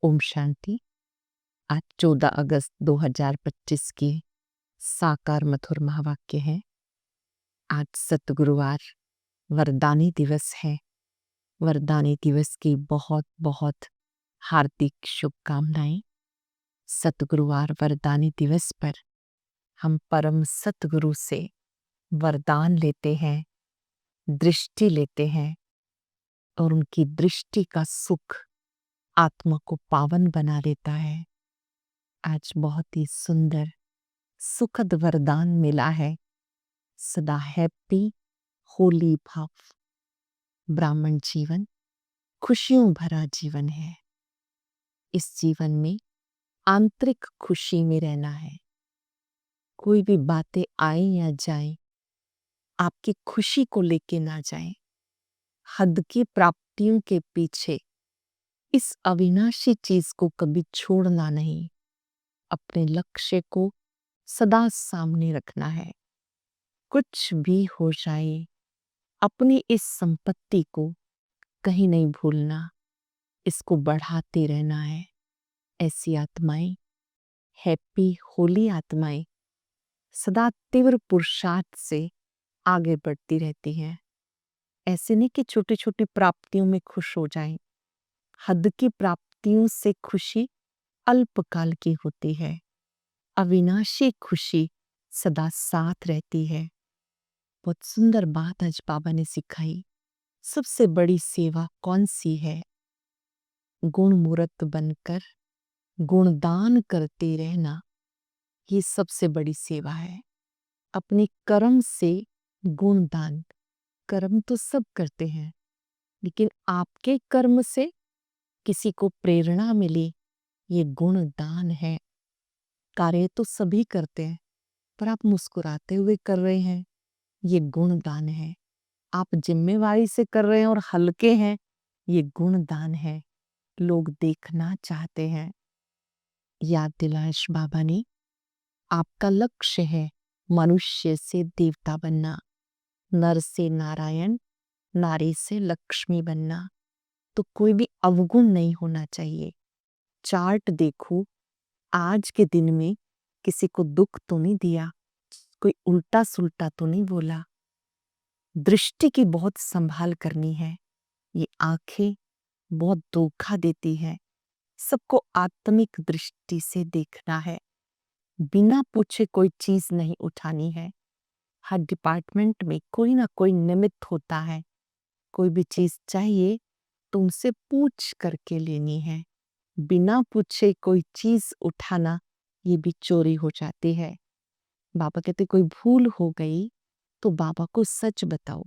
ओम शांति। आज 14 अगस्त 2025 की साकार मधुर महावाक्य है। आज सतगुरुवार वरदानी दिवस है। वरदानी दिवस की बहुत बहुत हार्दिक शुभकामनाएं। सतगुरुवार वरदानी दिवस पर हम परम सतगुरु से वरदान लेते हैं, दृष्टि लेते हैं और उनकी दृष्टि का सुख आत्मा को पावन बना देता है। आज बहुत ही सुंदर सुखद वरदान मिला है। सदा हैप्पी होली भाव। ब्राह्मण जीवन खुशियों भरा जीवन है। इस जीवन में आंतरिक खुशी में रहना है। कोई भी बातें आए या जाए, आपकी खुशी को लेके ना जाए। हद की प्राप्तियों के पीछे इस अविनाशी चीज को कभी छोड़ना नहीं। अपने लक्ष्य को सदा सामने रखना है। कुछ भी हो जाए, अपनी इस संपत्ति को कहीं नहीं भूलना, इसको बढ़ाते रहना है। ऐसी आत्माएं, हैप्पी होली आत्माएं सदा तीव्र पुरुषार्थ से आगे बढ़ती रहती हैं। ऐसे नहीं कि छोटी छोटी प्राप्तियों में खुश हो जाएं। हद की प्राप्तियों से खुशी अल्पकाल की होती है। अविनाशी खुशी सदा साथ रहती है। बहुत सुंदर बात आज बाबा ने सिखाई। सबसे बड़ी सेवा कौन सी है? गुण मूर्त बनकर गुणदान करते रहना, ये सबसे बड़ी सेवा है। अपने कर्म से गुणदान। कर्म तो सब करते हैं, लेकिन आपके कर्म से किसी को प्रेरणा मिली, ये गुणदान है। कार्य तो सभी करते हैं, पर आप मुस्कुराते हुए कर रहे हैं, ये गुणदान है। आप जिम्मेवारी से कर रहे हैं और हल्के हैं, ये गुणदान है। लोग देखना चाहते हैं। याद दिलाश बाबा ने, आपका लक्ष्य है मनुष्य से देवता बनना, नर से नारायण, नारी से लक्ष्मी बनना। तो कोई भी अवगुण नहीं होना चाहिए। चार्ट देखो, आज के दिन में किसी को दुख तो नहीं दिया, कोई उल्टा सुल्टा तो नहीं बोला। दृष्टि की बहुत संभाल करनी है। ये आंखें बहुत धोखा देती है। सबको आत्मिक दृष्टि से देखना है। बिना पूछे कोई चीज नहीं उठानी है। हर डिपार्टमेंट में कोई ना कोई निमित्त होता है। कोई भी चीज चाहिए तो उनसे पूछ करके लेनी है। बिना पूछे कोई चीज उठाना, ये भी चोरी हो जाती है। बाबा कहते कोई भूल हो गई तो बाबा को सच बताओ।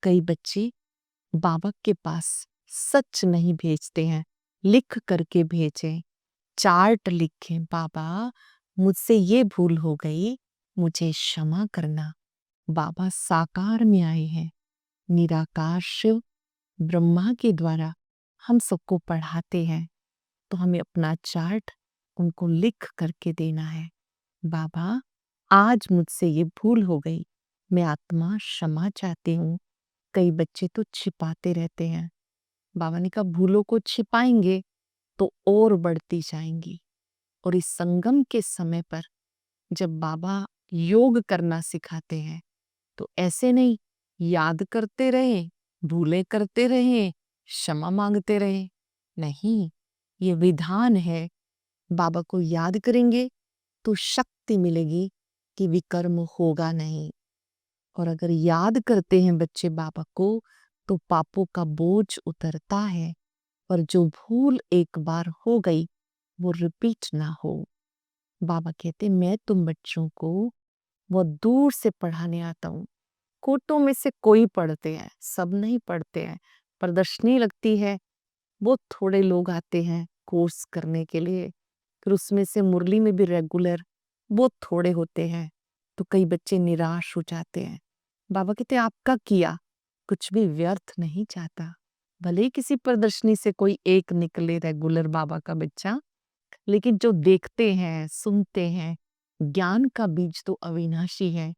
कई बच्चे बाबा के पास सच नहीं भेजते हैं, लिख करके भेजें। चार्ट लिखें, बाबा मुझसे ये भूल हो गई, मुझे क्षमा करना। बाबा साकार में आए हैं। निराकार शिव ब्रह्मा के द्वारा हम सबको पढ़ाते हैं, तो हमें अपना चार्ट उनको लिख करके देना है। बाबा आज मुझसे ये भूल हो गई, मैं आत्मा क्षमा चाहती हूँ। कई बच्चे तो छिपाते रहते हैं। बाबा ने कहा भूलों को छिपाएंगे तो और बढ़ती जाएंगी। और इस संगम के समय पर जब बाबा योग करना सिखाते हैं, तो ऐसे नहीं याद करते रहे, भूले करते रहे, क्षमा मांगते रहे। नहीं, ये विधान है। बाबा को याद करेंगे तो शक्ति मिलेगी कि विकर्म होगा नहीं। और अगर याद करते हैं बच्चे बाबा को, तो पापों का बोझ उतरता है। और जो भूल एक बार हो गई, वो रिपीट ना हो। बाबा कहते मैं तुम बच्चों को बहुत दूर से पढ़ाने आता हूँ। कोटों में से कोई पढ़ते हैं, सब नहीं पढ़ते हैं। प्रदर्शनी लगती है, वो थोड़े लोग आते हैं कोर्स करने के लिए। फिर उसमें से मुरली में भी रेगुलर वो थोड़े होते हैं। तो कई बच्चे निराश हो जाते हैं। बाबा कहते आपका किया कुछ भी व्यर्थ नहीं जाता। भले ही किसी प्रदर्शनी से कोई एक निकले रेगुलर बाबा का बच्चा, लेकिन जो देखते हैं, सुनते हैं, ज्ञान का बीज तो अविनाशी है।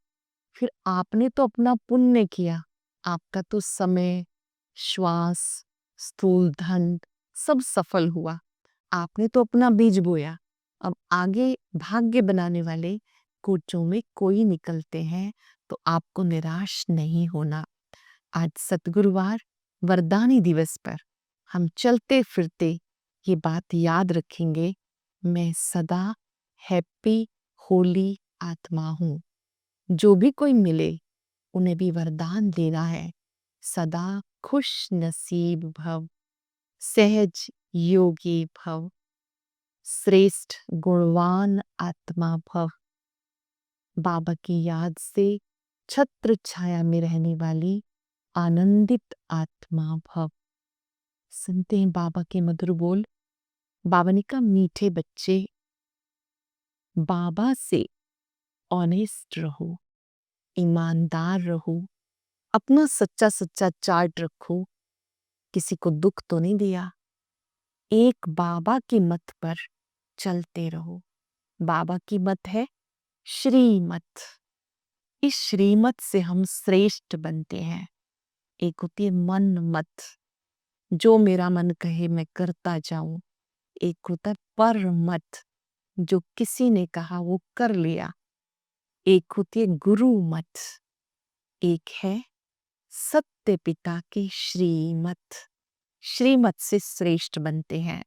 फिर आपने तो अपना पुण्य किया। आपका तो समय, श्वास, स्थूल धन सब सफल हुआ। आपने तो अपना बीज बोया, अब आगे भाग्य बनाने वाले कोचों में कोई निकलते हैं, तो आपको निराश नहीं होना। आज सतगुरुवार वरदानी दिवस पर हम चलते फिरते ये बात याद रखेंगे, मैं सदा हैप्पी होली आत्मा हूँ। जो भी कोई मिले उन्हें भी वरदान देना है, सदा खुश नसीब भव, सहज योगी भव, श्रेष्ठ गुणवान आत्मा भव। बाबा की याद से छत्र छाया में रहने वाली आनंदित आत्मा भव। सुनते हैं बाबा के मधुर बोल। बाबा ने कहा, मीठे बच्चे, बाबा से ऑनेस्ट रहो, ईमानदार रहो, अपना सच्चा सच्चा चार्ट रखो, किसी को दुख तो नहीं दिया, एक बाबा की मत पर चलते रहो। बाबा की मत है श्रीमत। इस श्रीमत से हम श्रेष्ठ बनते हैं। एक होती है मन मत, जो मेरा मन कहे मैं करता जाऊं। एक होता है पर मत, जो किसी ने कहा वो कर लिया। एक होती है गुरु मत, एक है सत्य पिता की श्रीमत। श्रीमत से श्रेष्ठ बनते हैं।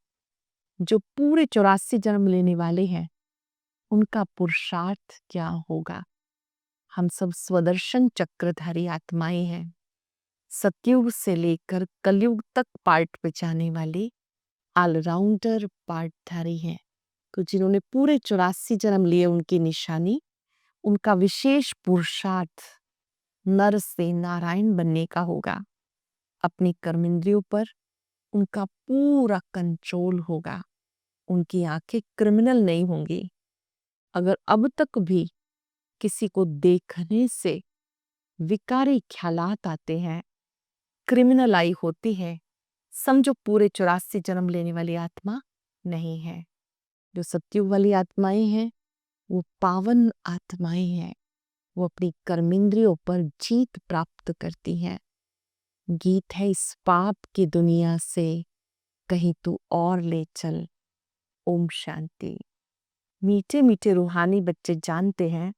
जो पूरे 84 जन्म लेने वाले हैं उनका पुरुषार्थ क्या होगा। हम सब स्वदर्शन चक्रधारी आत्माएं हैं। सतयुग से लेकर कलयुग तक पार्ट पे जाने वाले ऑलराउंडर पार्टधारी हैं। तो जिन्होंने पूरे 84 जन्म लिए उनकी निशानी, उनका विशेष पुरुषार्थ नर से नारायण बनने का होगा। अपनी कर्मेंद्रियों पर उनका पूरा कंट्रोल होगा। उनकी आंखें क्रिमिनल नहीं होंगी। अगर अब तक भी किसी को देखने से विकारी ख्यालात आते हैं, क्रिमिनल आई होती है, समझो पूरे 84 जन्म लेने वाली आत्मा नहीं है। जो सतयुग वाली आत्माएं हैं वो पावन आत्माएं हैं। वो अपनी कर्मेंद्रियों पर जीत प्राप्त करती हैं। गीत है, इस पाप की दुनिया से कहीं तू और ले चल। ओम शांति। मीठे मीठे रूहानी बच्चे जानते हैं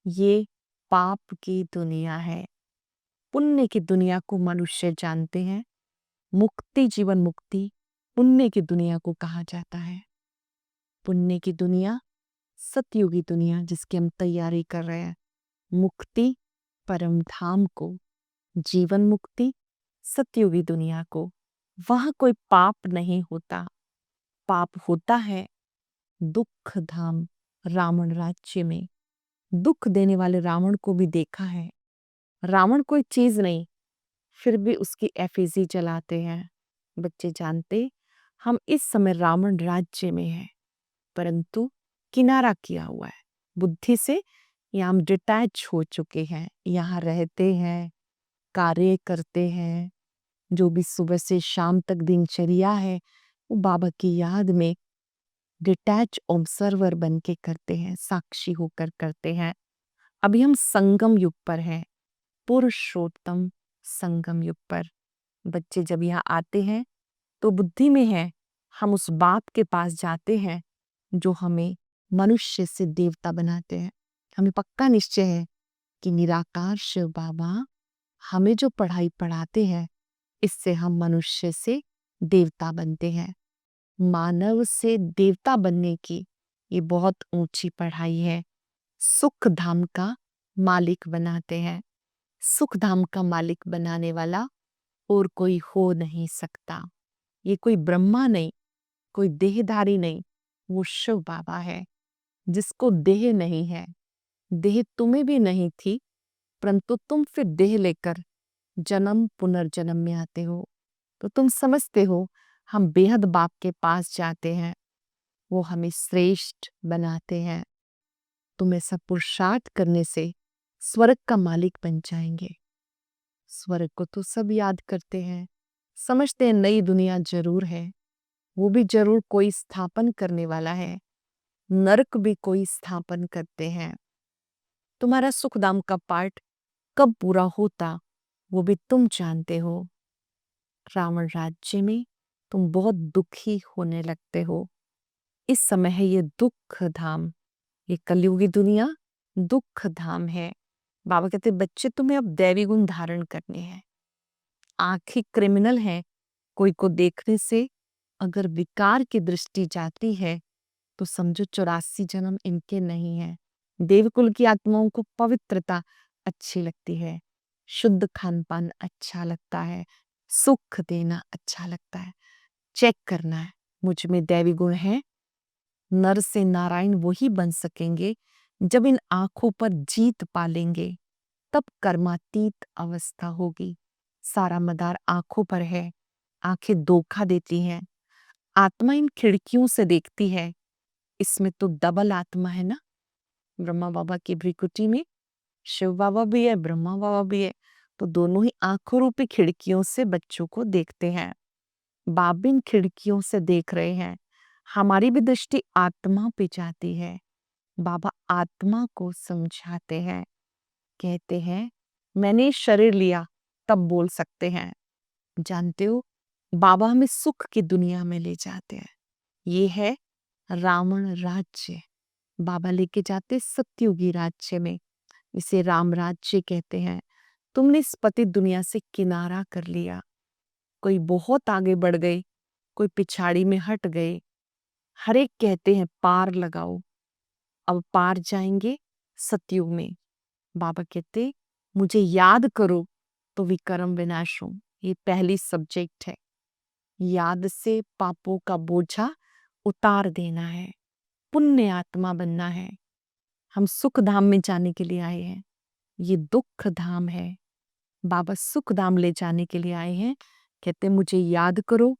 ये पाप की दुनिया है। पुण्य की दुनिया को मनुष्य जानते हैं। मुक्ति, जीवन मुक्ति पुण्य की दुनिया को कहा जाता है। पुण्य की दुनिया सतयुगी दुनिया जिसकी हम तैयारी कर रहे हैं। मुक्ति परम धाम को, जीवन मुक्ति सतयुगी दुनिया को। वहां कोई पाप नहीं होता। पाप होता है दुख धाम रावण राज्य में। दुख देने वाले रावण को भी देखा है। रावण कोई चीज नहीं, फिर भी उसकी एफिजी जलाते हैं। बच्चे जानते हम इस समय रावण राज्य में हैं, परंतु किनारा किया हुआ है बुद्धि से। यहाँ हम डिटैच हो चुके हैं, यहाँ रहते हैं, कार्य करते हैं। जो भी सुबह से शाम तक दिनचर्या है वो बाबा की याद में डिटैच ऑब्जर्वर बन के करते हैं, साक्षी होकर करते हैं। अभी हम संगम युग पर हैं, पुरुषोत्तम संगम युग पर। बच्चे जब यहाँ आते हैं तो बुद्धि में है, हम उस बाप के पास जाते हैं जो हमें मनुष्य से देवता बनाते हैं। हमें पक्का निश्चय है कि निराकार शिव बाबा हमें जो पढ़ाई पढ़ाते हैं इससे हम मनुष्य से देवता बनते हैं। मानव से देवता बनने की ये बहुत ऊंची पढ़ाई है। सुख धाम का मालिक बनाते हैं। सुख धाम का मालिक बनाने वाला और कोई हो नहीं सकता। ये कोई ब्रह्मा नहीं, कोई देहधारी नहीं, वो शिव बाबा है जिसको देह नहीं है। देह तुम्हें भी नहीं थी, परंतु तुम फिर देह लेकर जन्म पुनर्जन्म में आते हो। तो तुम समझते हो हम बेहद बाप के पास जाते हैं, वो हमें श्रेष्ठ बनाते हैं। तुम ऐसा पुरुषार्थ करने से स्वर्ग का मालिक बन जाएंगे। स्वर्ग को तो सब याद करते हैं, समझते हैं नई दुनिया जरूर है, वो भी जरूर कोई स्थापन करने वाला है। नरक भी कोई स्थापन करते हैं। तुम्हारा सुखधाम का पार्ट कब पूरा होता वो भी तुम जानते हो। रावण राज्य में तुम बहुत दुखी होने लगते हो। इस समय है ये दुख धाम, ये कलयुगी दुनिया दुख धाम है। बाबा कहते बच्चे तुम्हें अब दैवी गुण धारण करने हैं। आंखें क्रिमिनल हैं, कोई को देखने से अगर विकार की दृष्टि जाती है तो समझो 84 जन्म इनके नहीं है। देवकुल की आत्माओं को पवित्रता अच्छी लगती है, शुद्ध खान पान अच्छा लगता है, सुख देना अच्छा लगता है। चेक करना है मुझ में दैवी गुण है। नर से नारायण वही बन सकेंगे जब इन आंखों पर जीत पालेंगे, तब कर्मातीत अवस्था होगी। सारा मदार आंखों पर है, आंखें धोखा देती हैं। आत्मा इन खिड़कियों से देखती है, इसमें तो डबल आत्मा है ना। ब्रह्मा बाबा की भ्रिकुटी में शिव बाबा भी है, ब्रह्मा बाबा भी है, तो दोनों ही आंखों रूपी खिड़कियों से बच्चों को देखते हैं। बाप भी इन खिड़कियों से देख रहे हैं। हमारी भी दृष्टि आत्मा पे जाती है। बाबा आत्मा को समझाते हैं, कहते हैं मैंने शरीर लिया, तब बोल सकते हैं। जानते हो बाबा हमें सुख की दुनिया में ले जाते हैं। ये है रावण राज्य, बाबा लेके जाते सत्युगी राज्य में, इसे राम राज्य कहते हैं। तुमने इस पतित दुनिया से किनारा कर लिया। कोई बहुत आगे बढ़ गए, कोई पिछाड़ी में हट गए। हर एक कहते हैं पार लगाओ, अब पार जाएंगे सतयुग में। बाबा कहते मुझे याद करो तो विकर्म विनाश हो। ये पहली सब्जेक्ट है। याद से पापों का बोझा उतार देना है, पुण्य आत्मा बनना है। हम सुख धाम में जाने के लिए आए हैं, ये दुख धाम है। बाबा सुख धाम ले जाने के लिए आए हैं। कहते मुझे याद करो,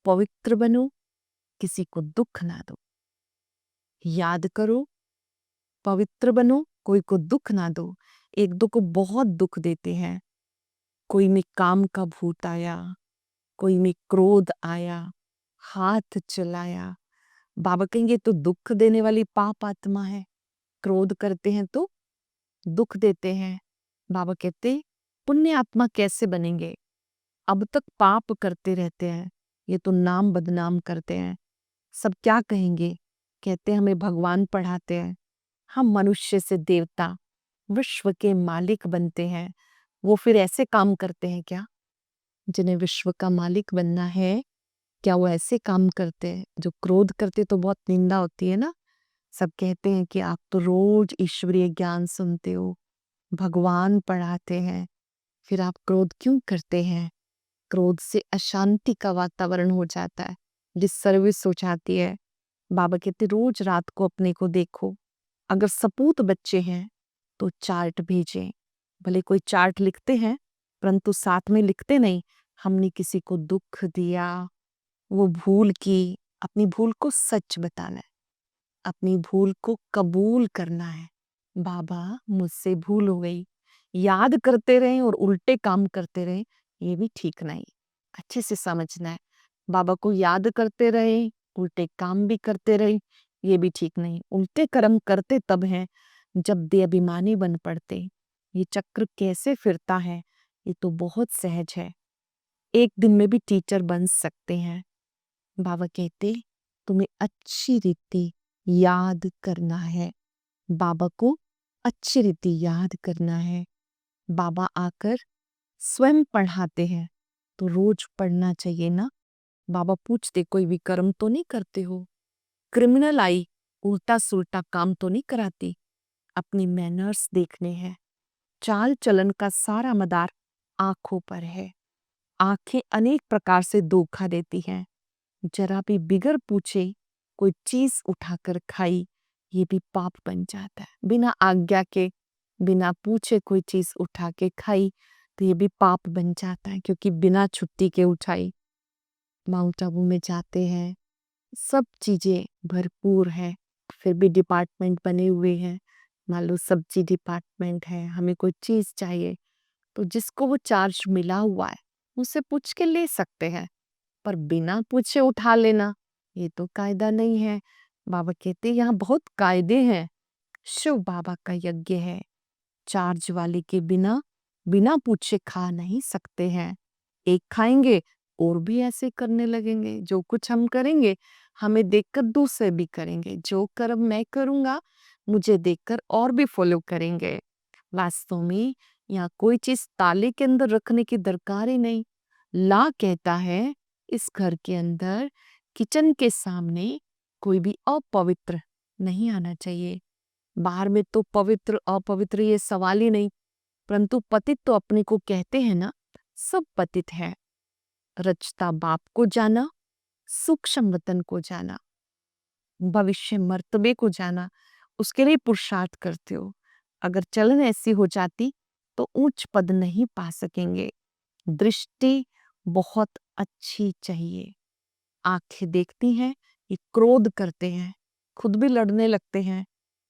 पवित्र बनो, किसी को दुख ना दो। याद करो, पवित्र बनो, कोई को दुख ना दो। एक दो को बहुत दुख देते हैं। कोई में काम का भूत आया, कोई में क्रोध आया, हाथ चलाया। बाबा कहेंगे तो दुख देने वाली पाप आत्मा है। क्रोध करते हैं तो दुख देते हैं। बाबा कहते पुण्य आत्मा कैसे बनेंगे? अब तक पाप करते रहते हैं, ये तो नाम बदनाम करते हैं। सब क्या कहेंगे? कहते हमें भगवान पढ़ाते हैं। हम मनुष्य से देवता, विश्व के मालिक बनते हैं। वो फिर ऐसे काम करते हैं क्या? जिन्हें विश्व का मालिक बनना है, क्या वो ऐसे काम करते हैं? जो क्रोध करते तो बहुत निंदा होती है ना। सब कहते हैं कि आप तो रोज ईश्वरीय ज्ञान सुनते हो, भगवान पढ़ाते हैं, फिर आप क्रोध क्यों करते हैं? क्रोध से अशांति का वातावरण हो जाता है, डिसर्विस हो जाती है। बाबा कहते रोज रात को अपने को देखो। अगर सपूत बच्चे हैं तो चार्ट भेजें। भले कोई चार्ट लिखते हैं परंतु साथ में लिखते नहीं हमने किसी को दुख दिया, वो भूल की। अपनी भूल को सच बताना है, अपनी भूल को कबूल करना है। बाबा मुझसे भूल हो गई, याद करते रहें और उल्टे काम करते रहें, ये भी ठीक नहीं। अच्छे से समझना है, बाबा को याद करते रहे, उल्टे काम भी करते रहे, ये भी ठीक नहीं। उल्टे कर्म करते तब हैं जब देहाभिमानी बन पड़ते। ये चक्र कैसे फिरता है, ये तो बहुत सहज है। एक दिन में भी टीचर बन सकते हैं। बाबा कहते तुम्हें अच्छी रीति याद करना है, बाबा को अच्छी रीति याद करना है। बाबा आकर स्वयं पढ़ाते हैं तो रोज पढ़ना चाहिए ना। बाबा पूछते कोई विकर्म तो नहीं करते हो? क्रिमिनल आई उल्टा सुल्टा काम तो नहीं कराती? अपनी मैनर्स देखने हैं। चाल चलन का सारा मदार आंखों पर है। आंखें अनेक प्रकार से धोखा देती हैं। जरा भी बिगर पूछे कोई चीज उठाकर खाई, ये भी पाप बन जाता है। बिना आज्ञा के, बिना पूछे कोई चीज उठा के खाई तो ये भी पाप बन जाता है, क्योंकि बिना छुट्टी के उठाई। माउंट आबू में जाते हैं, सब चीजें भरपूर है, फिर भी डिपार्टमेंट बने हुए हैं। मान लो सब्जी डिपार्टमेंट है, हमें कोई चीज चाहिए तो जिसको वो चार्ज मिला हुआ है उससे पूछ के ले सकते हैं, पर बिना पूछे उठा लेना ये तो कायदा नहीं है। बाबा कहते यहाँ बहुत कायदे हैं। शिव बाबा का यज्ञ है, चार्ज वाले के बिना बिना पूछे खा नहीं सकते हैं। एक खाएंगे और भी ऐसे करने लगेंगे। जो कुछ हम करेंगे हमें देखकर दूसरे भी करेंगे। जो कर्म मैं करूंगा मुझे देखकर और भी फॉलो करेंगे। वास्तव में यहाँ कोई चीज ताले के अंदर रखने की दरकार ही नहीं। ला कहता है इस घर के अंदर किचन के सामने कोई भी अपवित्र नहीं आना चाहिए। बाहर में तो पवित्र अपवित्र ये सवाल ही नहीं, परंतु पतित तो अपने को कहते हैं ना। सब पतित है। रचता बाप को जाना, सूक्ष्म वतन को जाना, भविष्य मर्तबे को जाना, उसके लिए पुरुषार्थ करते हो। अगर चलन ऐसी हो जाती तो ऊंच पद नहीं पा सकेंगे। दृष्टि बहुत अच्छी चाहिए। आंखें देखती हैं, ये क्रोध करते हैं, खुद भी लड़ने लगते हैं।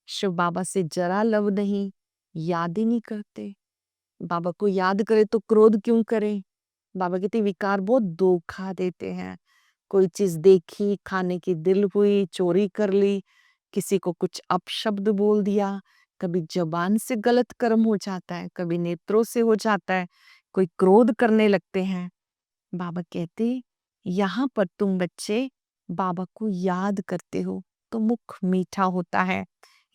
शिव बाबा से जरा लव नहीं, याद ही नहीं करते। बाबा को याद करे तो क्रोध क्यों करें। बाबा कहते विकार बहुत धोखा देते हैं। कोई चीज देखी, खाने की दिल हुई, चोरी कर ली, किसी को कुछ अपशब्द बोल दिया, कभी जबान से गलत कर्म हो जाता है, कभी नेत्रों से हो जाता है, कोई क्रोध करने लगते हैं। बाबा कहते यहाँ पर तुम बच्चे बाबा को याद करते हो तो मुख मीठा होता है।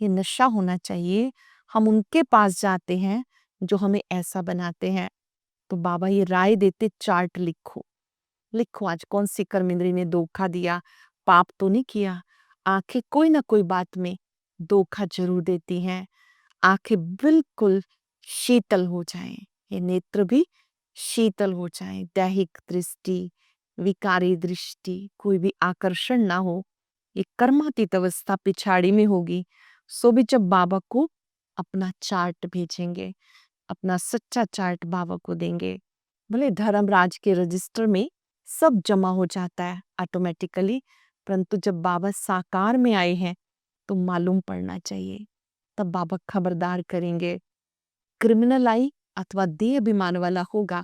ये नशा होना चाहिए। हम उनके पास जाते हैं जो हमें ऐसा बनाते हैं। तो बाबा ये राय देते चार्ट लिखो। लिखो आज कौन सी कर्म इंद्री ने धोखा दिया। पाप तो नहीं किया। आंखें कोई ना कोई बात में धोखा जरूर देती हैं। आंखें बिल्कुल शीतल हो जाएं, ये नेत्र भी शीतल हो जाएं। दैहिक दृष्टि, विकारी दृष्टि, कोई भी आकर्षण ना हो। ये कर्मातीत अवस्था पिछाड़ी में होगी। सो भी जब बाबा को अपना चार्ट भेजेंगे, अपना सच्चा चार्ट बाबा को देंगे, भले धर्मराज के रजिस्टर में सब जमा हो जाता है ऑटोमेटिकली, परंतु जब बाबा साकार में आए हैं तो मालूम पड़ना चाहिए। तब बाबा खबरदार करेंगे। क्रिमिनल आई अथवा देह अभिमान वाला होगा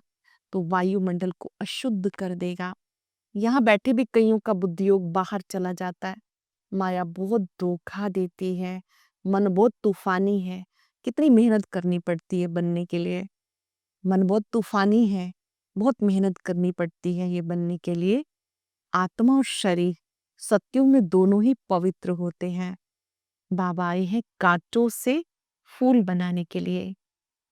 तो वायुमंडल को अशुद्ध कर देगा। यहाँ बैठे भी कईयों का बुद्धियोग बाहर चला जाता है। माया बहुत धोखा देती है। मन बहुत तूफानी है। कितनी मेहनत करनी पड़ती है बनने के लिए। मन बहुत तूफानी है, बहुत मेहनत करनी पड़ती है ये बनने के लिए। आत्मा और शरीर सत्यों में दोनों ही पवित्र होते हैं। बाबा आए हैं कांटों से फूल बनाने के लिए।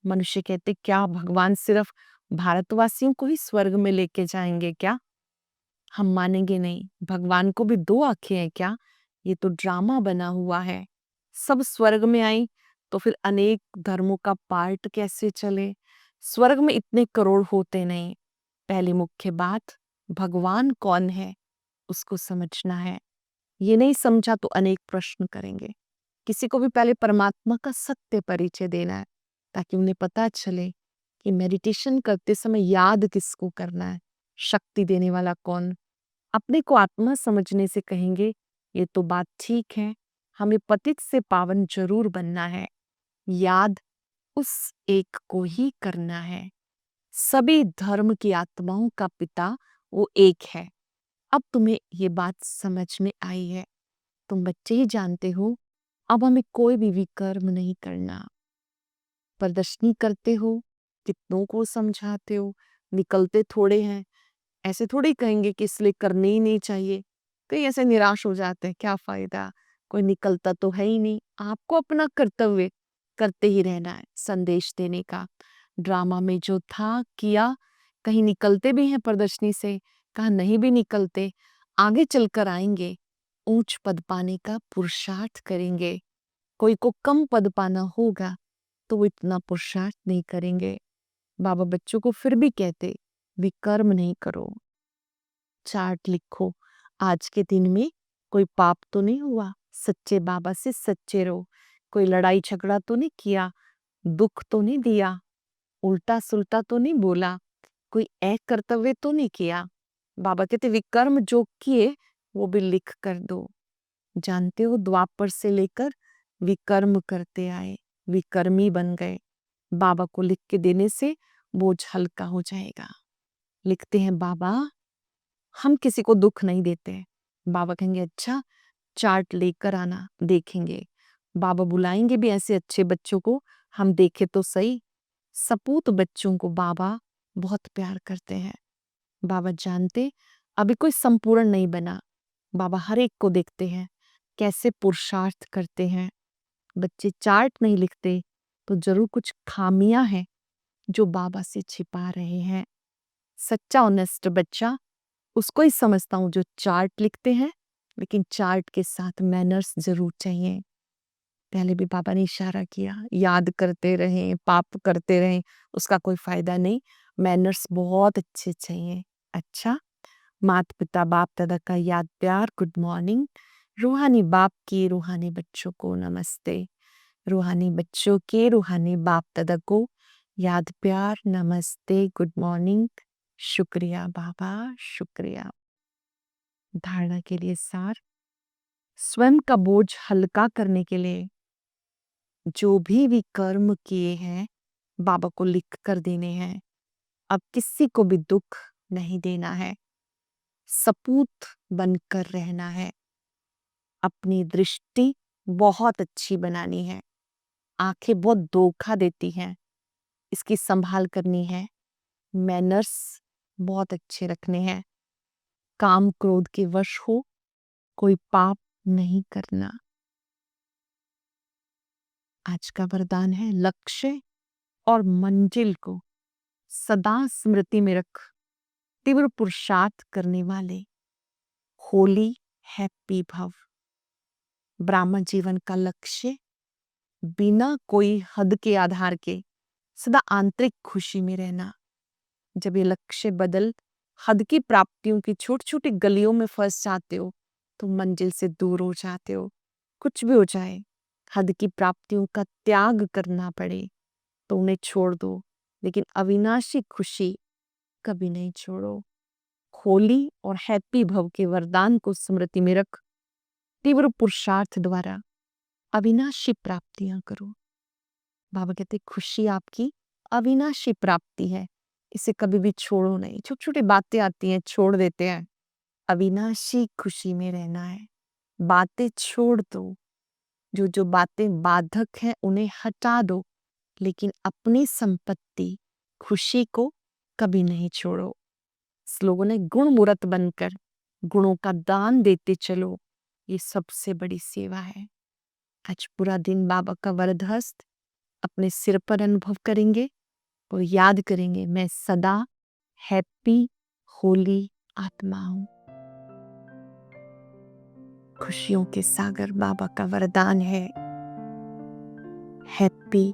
मनुष्य कहते क्या भगवान सिर्फ भारतवासियों को ही स्वर्ग में लेके जाएंगे क्या? हम मानेंगे नहीं। भगवान को भी दो आंखें हैं क्या? ये तो ड्रामा बना हुआ है। सब स्वर्ग में आई तो फिर अनेक धर्मों का पार्ट कैसे चले? स्वर्ग में इतने करोड़ होते नहीं। पहली मुख्य बात भगवान कौन है उसको समझना है। ये नहीं समझा तो अनेक प्रश्न करेंगे। किसी को भी पहले परमात्मा का सत्य परिचय देना है ताकि उन्हें पता चले कि मेडिटेशन करते समय याद किसको करना है, शक्ति देने वाला कौन। अपने को आत्मा समझने से कहेंगे ये तो बात ठीक है, हमें पतित से पावन जरूर बनना है। याद उस एक को ही करना है। सभी धर्म की आत्माओं का पिता वो एक है। अब तुम्हें ये बात समझ में आई है। तुम बच्चे ही जानते हो अब हमें कोई भी विकर्म नहीं करना। प्रदर्शनी करते हो, कितनों को समझाते हो, निकलते थोड़े हैं। ऐसे थोड़े कहेंगे कि इसलिए करने ही नहीं चाहिए। कई ऐसे निराश हो जाते हैं, क्या फायदा, कोई निकलता तो है ही नहीं। आपको अपना कर्तव्य करते ही रहना है, संदेश देने का। ड्रामा में जो था किया, कहीं निकलते भी हैं प्रदर्शनी से, कहाँ नहीं भी निकलते। आगे चलकर आएंगे, ऊंच पद पाने का पुरुषार्थ करेंगे। कोई को कम पद पाना होगा तो वो इतना पुरुषार्थ नहीं करेंगे। बाबा बच्चों को फिर भी कहते विकर्म नहीं करो। चार्ट लिखो। आज के दिन में कोई पाप तो नहीं हुआ। सच्चे बाबा से सच्चे रहो। कोई लड़ाई झगड़ा तो नहीं किया, दुख तो नहीं दिया, उल्टा सुल्टा तो नहीं बोला, कोई अकर्तव्य तो नहीं किया। बाबा कहते विकर्म जो किए वो भी लिख कर दो। जानते हो द्वापर से लेकर विकर्म करते आए, विकर्मी बन गए। बाबा को लिख के देने से बोझ हल्का हो जाएगा। लिखते हैं बाबा हम किसी को दुख नहीं देते। बाबा कहेंगे अच्छा चार्ट लेकर आना, देखेंगे। बाबा बुलाएंगे भी ऐसे अच्छे बच्चों को, हम देखे तो सही। सपूत बच्चों को बाबा बहुत प्यार करते हैं। बाबा जानते अभी कोई संपूर्ण नहीं बना। बाबा हर एक को देखते हैं कैसे पुरुषार्थ करते हैं। बच्चे चार्ट नहीं लिखते तो जरूर कुछ खामियां हैं जो बाबा से छिपा रहे हैं। सच्चा ऑनेस्ट बच्चा उसको ही समझता हूँ जो चार्ट लिखते हैं, लेकिन चार्ट के साथ मैनर्स जरूर चाहिए। पहले भी बाबा ने इशारा किया, याद करते रहें, पाप करते रहें, उसका कोई फायदा नहीं। मैनर्स बहुत अच्छे चाहिए। अच्छा, माता पिता बाप दादा का याद प्यार गुड मॉर्निंग। रूहानी बाप की रूहानी बच्चों को नमस्ते। रूहानी बच्चों के रूहानी बाप दादा को याद प्यार नमस्ते गुड मॉर्निंग। शुक्रिया बाबा, शुक्रिया। धारणा के लिए सार, स्वयं का बोझ हल्का करने के लिए जो भी कर्म किए हैं बाबा को लिख कर देने हैं। अब किसी को भी दुख नहीं देना है, सपूत बनकर रहना है। अपनी दृष्टि बहुत अच्छी बनानी है। आंखें बहुत धोखा देती हैं, इसकी संभाल करनी है। मैनर्स बहुत अच्छे रखने हैं। काम क्रोध के वश हो कोई पाप नहीं करना। आज का वरदान है, लक्ष्य और मंजिल को सदा स्मृति में रख तीव्र पुरुषार्थ करने वाले होली हैप्पी भव। ब्राह्मण जीवन का लक्ष्य बिना कोई हद के आधार के सदा आंतरिक खुशी में रहना। जब ये लक्ष्य बदल हद की प्राप्तियों की छोटी छोटी गलियों में फंस जाते हो तो मंजिल से दूर हो जाते हो। कुछ भी हो जाए, हद की प्राप्तियों का त्याग करना पड़े तो उन्हें छोड़ दो, लेकिन अविनाशी खुशी कभी नहीं छोड़ो। होली और हैप्पी भव के वरदान को स्मृति में रख तीव्र पुरुषार्थ द्वारा अविनाशी प्राप्तियां करो। बाबा कहते खुशी आपकी अविनाशी प्राप्ति है, इसे कभी भी छोड़ो नहीं। छोटी छोटी बातें आती हैं, छोड़ देते हैं। अविनाशी खुशी में रहना है। बातें छोड़ दो, जो जो बातें बाधक हैं उन्हें हटा दो, लेकिन अपनी संपत्ति खुशी को कभी नहीं छोड़ो। लोगों ने गुण मूर्त बनकर गुणों का दान देते चलो, ये सबसे बड़ी सेवा है। आज पूरा दिन बाबा का वरद हस्त अपने सिर पर अनुभव करेंगे और याद करेंगे, मैं सदा हैप्पी होली आत्मा हूं। खुशियों के सागर बाबा का वरदान है, हैप्पी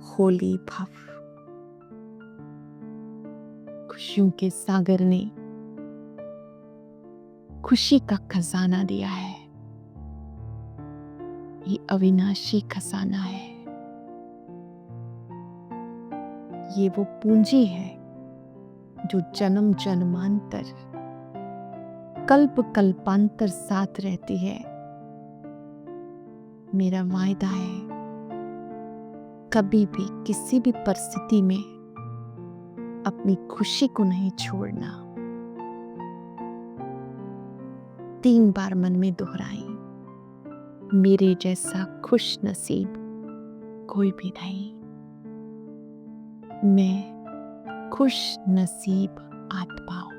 होली भव। खुशियों के सागर ने खुशी का खजाना दिया है। ये अविनाशी खजाना है। ये वो पूंजी है जो जन्म जन्मांतर कल्प कल्पांतर साथ रहती है। मेरा वायदा है, कभी भी किसी भी परिस्थिति में अपनी खुशी को नहीं छोड़ना। 3 बार मन में दोहराई, मेरे जैसा खुश नसीब कोई भी नहीं। मैं खुश नसीब आत्मा हूं।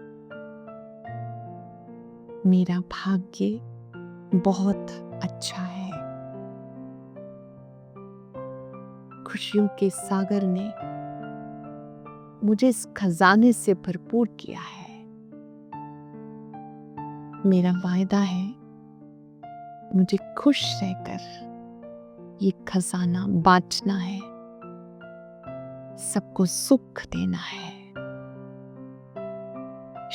मेरा भाग्य बहुत अच्छा है। खुशियों के सागर ने मुझे इस खजाने से भरपूर किया है। मेरा वायदा है, मुझे खुश रहकर ये खजाना बांटना है, सबको सुख देना है।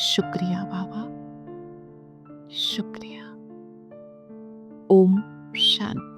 शुक्रिया बाबा, शुक्रिया। ओम शांति।